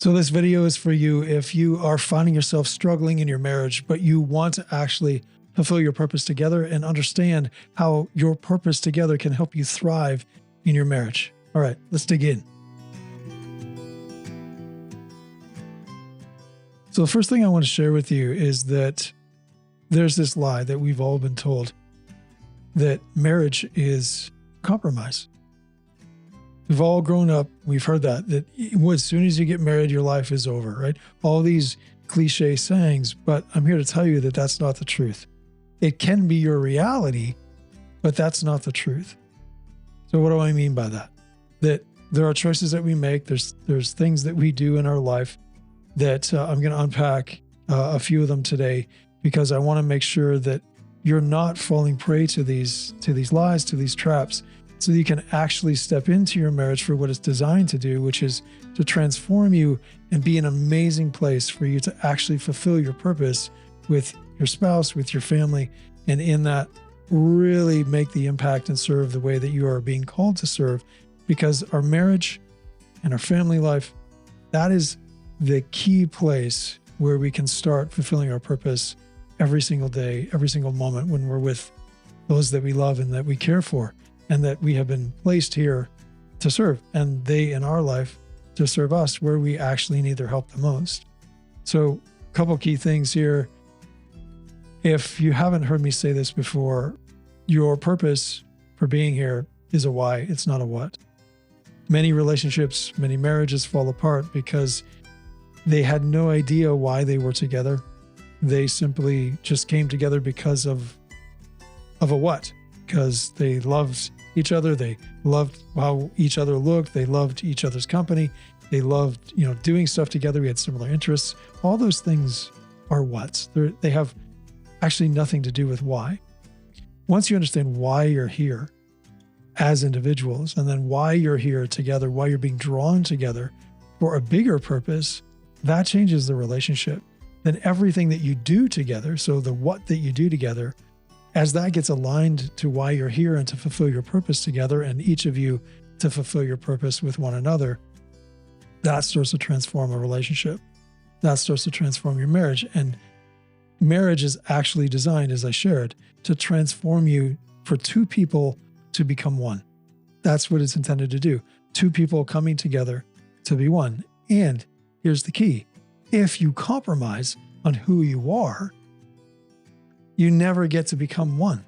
So this video is for you if you are finding yourself struggling in your marriage, but you want to actually fulfill your purpose together and understand how your purpose together can help you thrive in your marriage. All right, let's dig in. So the first thing I want to share with you is that there's this lie that we've all been told that marriage is compromise. We've all grown up, we've heard that as soon as you get married, your life is over, right? All these cliche sayings, but I'm here to tell you that that's not the truth. It can be your reality, but that's not the truth. So what do I mean by that? That there are choices that we make, there's things that we do in our life that I'm going to unpack a few of them today, because I want to make sure that you're not falling prey to these lies, to these traps, so that you can actually step into your marriage for what it's designed to do, which is to transform you and be an amazing place for you to actually fulfill your purpose with your spouse, with your family, and in that really make the impact and serve the way that you are being called to serve. Because our marriage and our family life, that is the key place where we can start fulfilling our purpose every single day, every single moment when we're with those that we love and that we care for, and that we have been placed here to serve, and they in our life to serve us where we actually need their help the most. So a couple key things here. If you haven't heard me say this before, your purpose for being here is a why, it's not a what. Many relationships, many marriages fall apart because they had no idea why they were together. They simply just came together because of a what? Because they loved each other. They loved how each other looked. They loved each other's company. They loved, doing stuff together. We had similar interests. All those things are whats. They have actually nothing to do with why. Once you understand why you're here as individuals, and then why you're here together, why you're being drawn together for a bigger purpose, that changes the relationship. Then everything that you do together, so the what that you do together, as that gets aligned to why you're here and to fulfill your purpose together, and each of you to fulfill your purpose with one another, that starts to transform a relationship. That starts to transform your marriage. And marriage is actually designed, as I shared, to transform you for two people to become one. That's what it's intended to do. Two people coming together to be one. And here's the key. If you compromise on who you are, you never get to become one,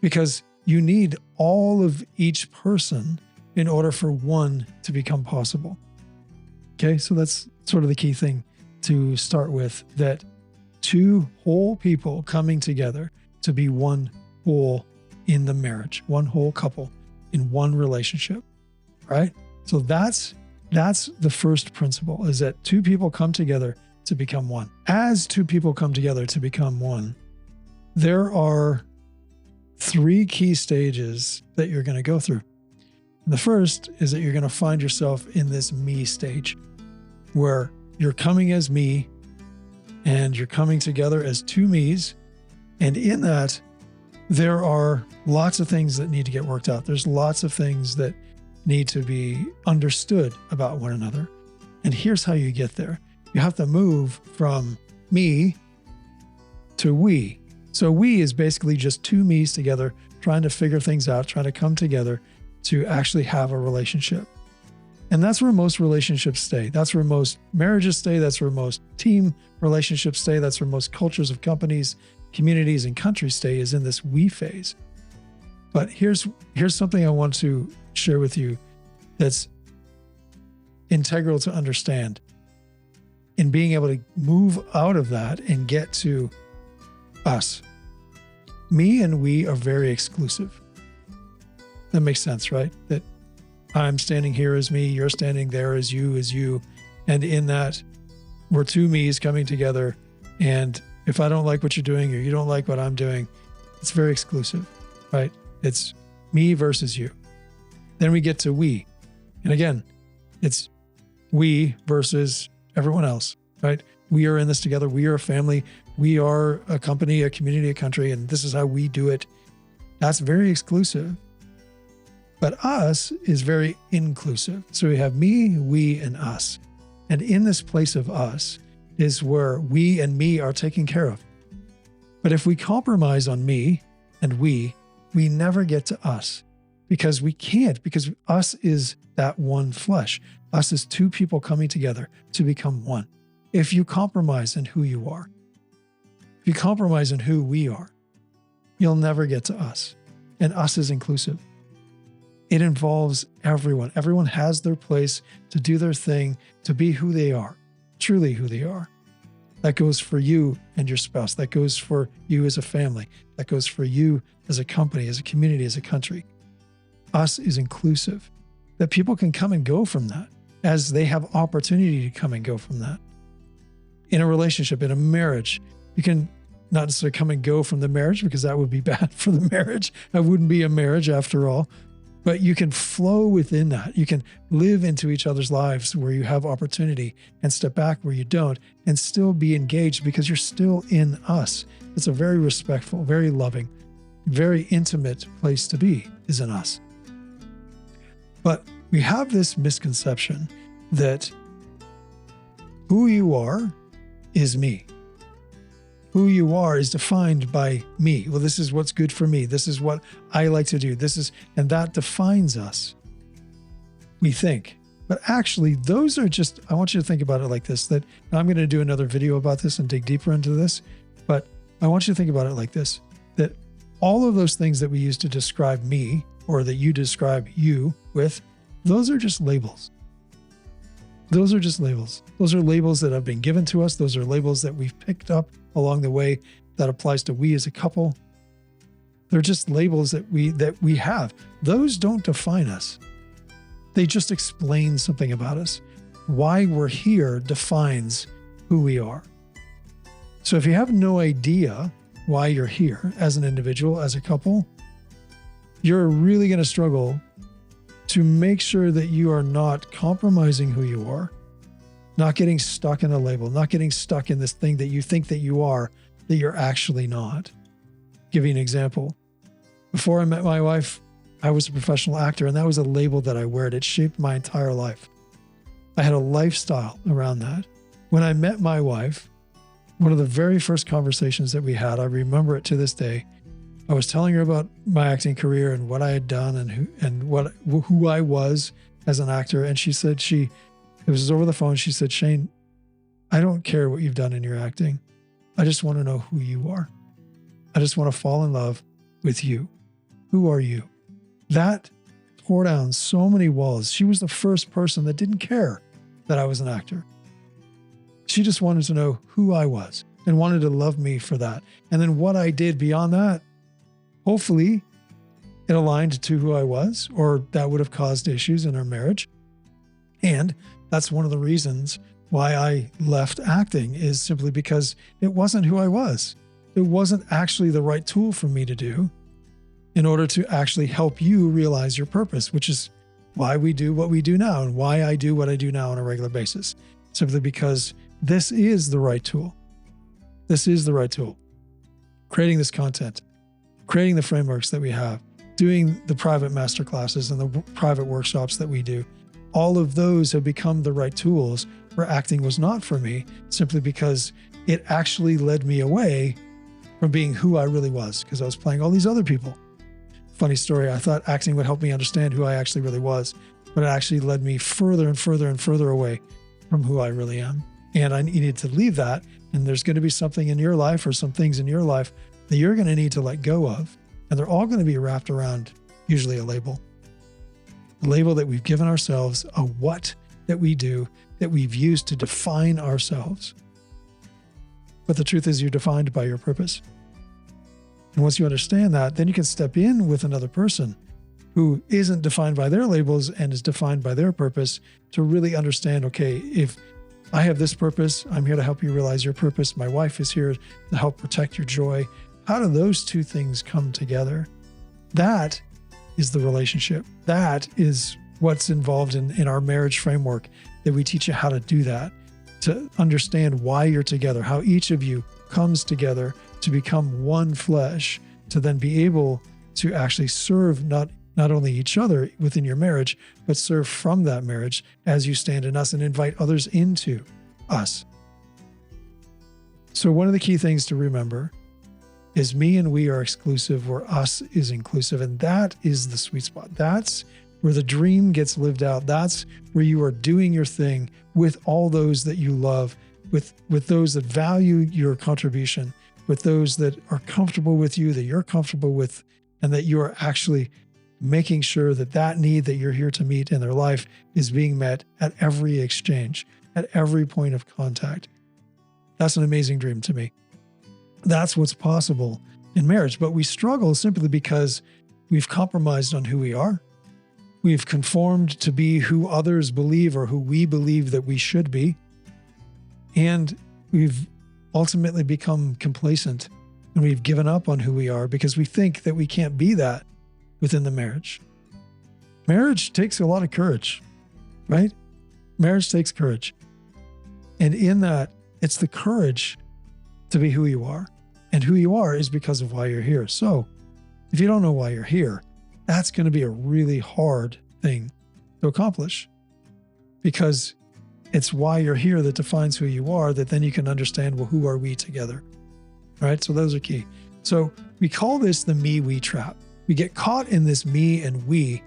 because you need all of each person in order for one to become possible. Okay, so that's sort of the key thing to start with, that two whole people coming together to be one whole in the marriage, one whole couple in one relationship, right? So that's the first principle, is that two people come together to become one. As two people come together to become one, there are three key stages that you're going to go through. The first is that you're going to find yourself in this me stage, where you're coming as me and you're coming together as two me's. And in that, there are lots of things that need to get worked out. There's lots of things that need to be understood about one another. And here's how you get there. You have to move from me to we. So we is basically just two me's together, trying to figure things out, trying to come together to actually have a relationship. And that's where most relationships stay. That's where most marriages stay. That's where most team relationships stay. That's where most cultures of companies, communities, and countries stay, is in this we phase. But here's something I want to share with you that's integral to understand in being able to move out of that and get to us. Me and we are very exclusive. That makes sense, right? That I'm standing here as me, you're standing there as you. And in that, we're two me's coming together. And if I don't like what you're doing or you don't like what I'm doing, it's very exclusive, right? It's me versus you. Then we get to we. And again, it's we versus everyone else, right? We are in this together. We are a family. We are a company, a community, a country, and this is how we do it. That's very exclusive. But us is very inclusive. So we have me, we, and us. And in this place of us is where we and me are taken care of. But if we compromise on me and we never get to us, because we can't, because us is that one flesh. Us is two people coming together to become one. If you compromise in who you are, if you compromise in who we are, you'll never get to us. And us is inclusive. It involves everyone. Everyone has their place to do their thing, to be who they are, truly who they are. That goes for you and your spouse. That goes for you as a family. That goes for you as a company, as a community, as a country. Us is inclusive, that people can come and go from that as they have opportunity to come and go from that. In a relationship, in a marriage, you can not necessarily come and go from the marriage because that would be bad for the marriage. That wouldn't be a marriage after all. But you can flow within that. You can live into each other's lives where you have opportunity and step back where you don't and still be engaged because you're still in us. It's a very respectful, very loving, very intimate place to be, is in us. But we have this misconception that who you are is me. Who you are is defined by me. Well, this is what's good for me. This is what I like to do. And that defines us. We think. But actually, those are just, I want you to think about it like this, that I'm going to do another video about this and dig deeper into this. But I want you to think about it like this, that all of those things that we use to describe me or that you describe you with, those are just labels. Those are just labels. Those are labels that have been given to us. Those are labels that we've picked up along the way that applies to we as a couple. They're just labels that we have. Those don't define us. They just explain something about us. Why we're here defines who we are. So if you have no idea why you're here as an individual, as a couple, you're really going to struggle to make sure that you are not compromising who you are, not getting stuck in a label, not getting stuck in this thing that you think that you are, that you're actually not. I'll give you an example. Before I met my wife, I was a professional actor, and that was a label that I wore. It shaped my entire life. I had a lifestyle around that. When I met my wife, one of the very first conversations that we had, I remember it to this day, I was telling her about my acting career and what I had done and who I was as an actor. And she said, it was over the phone. She said, "Shayne, I don't care what you've done in your acting. I just want to know who you are. I just want to fall in love with you. Who are you?" That tore down so many walls. She was the first person that didn't care that I was an actor. She just wanted to know who I was and wanted to love me for that. And then what I did beyond that, hopefully it aligned to who I was, or that would have caused issues in our marriage. And that's one of the reasons why I left acting, is simply because it wasn't who I was. It wasn't actually the right tool for me to do in order to actually help you realize your purpose, which is why we do what we do now and why I do what I do now on a regular basis. Simply because this is the right tool. This is the right tool. Creating this content, creating the frameworks that we have, doing the private masterclasses and the private workshops that we do, all of those have become the right tools where acting was not for me, simply because it actually led me away from being who I really was, because I was playing all these other people. Funny story, I thought acting would help me understand who I actually really was, but it actually led me further and further and further away from who I really am. And I needed to leave that. And there's going to be something in your life or some things in your life that you're going to need to let go of. And they're all going to be wrapped around usually a label that we've given ourselves, a what that we do, that we've used to define ourselves. But the truth is, you're defined by your purpose. And once you understand that, then you can step in with another person who isn't defined by their labels and is defined by their purpose, to really understand, okay, if I have this purpose, I'm here to help you realize your purpose. My wife is here to help protect your joy. How do those two things come together? That is the relationship. That is what's involved in our marriage framework, that we teach you how to do that, to understand why you're together, how each of you comes together to become one flesh, to then be able to actually serve not not only each other within your marriage, but serve from that marriage as you stand in us and invite others into us. So one of the key things to remember is me and we are exclusive, where us is inclusive. And that is the sweet spot. That's where the dream gets lived out. That's where you are doing your thing with all those that you love, with those that value your contribution, with those that are comfortable with you, that you're comfortable with, and that you are actually making sure that that need that you're here to meet in their life is being met at every exchange, at every point of contact. That's an amazing dream to me. That's what's possible in marriage. But we struggle simply because we've compromised on who we are. We've conformed to be who others believe or who we believe that we should be. And we've ultimately become complacent, and we've given up on who we are because we think that we can't be that within the marriage. Marriage takes a lot of courage, right? Marriage takes courage. And in that, it's the courage to be who you are. And who you are is because of why you're here. So if you don't know why you're here, that's going to be a really hard thing to accomplish, because it's why you're here that defines who you are, that then you can understand, well, who are we together? All right. So those are key. So we call this the me-we trap. We get caught in this me and we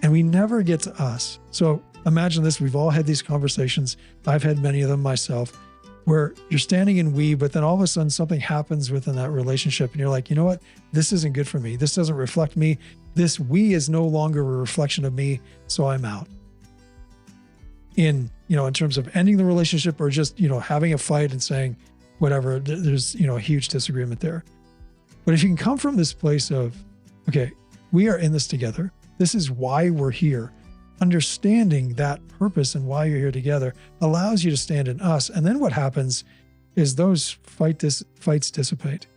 never get to us. So imagine this. We've all had these conversations. I've had many of them myself, where you're standing in we, but then all of a sudden something happens within that relationship and you're like, you know what? This isn't good for me. This doesn't reflect me. This we is no longer a reflection of me. So I'm out. In terms of ending the relationship or just, having a fight and saying whatever, there's, a huge disagreement there. But if you can come from this place of, okay, we are in this together. This is why we're here. Understanding that purpose and why you're here together allows you to stand in us. And then what happens is those fights dissipate.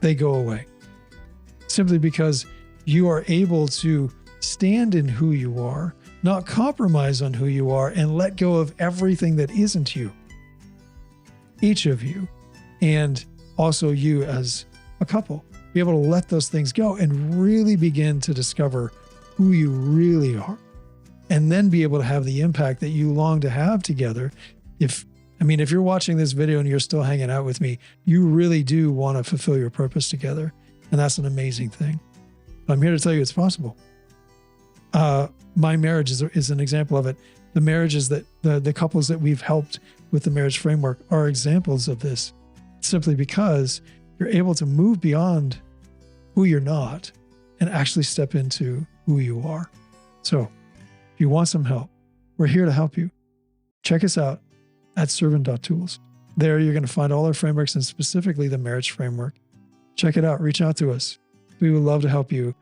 They go away. Simply because you are able to stand in who you are, not compromise on who you are, and let go of everything that isn't you. Each of you, and also you as a couple, be able to let those things go and really begin to discover who you really are. And then be able to have the impact that you long to have together. If you're watching this video and you're still hanging out with me, you really do want to fulfill your purpose together. And that's an amazing thing. But I'm here to tell you it's possible. My marriage is an example of it. The marriages that the couples that we've helped with the marriage framework are examples of this, simply because you're able to move beyond who you're not and actually step into who you are. So if you want some help, we're here to help you. Check us out at servant.tools. There you're going to find all our frameworks and specifically the marriage framework. Check it out. Reach out to us. We would love to help you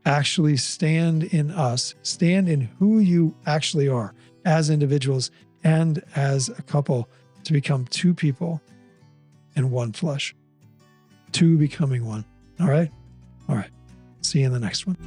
actually stand in us, stand in who you actually are as individuals and as a couple, to become two people and one flesh. Two becoming one. All right? All right. See you in the next one.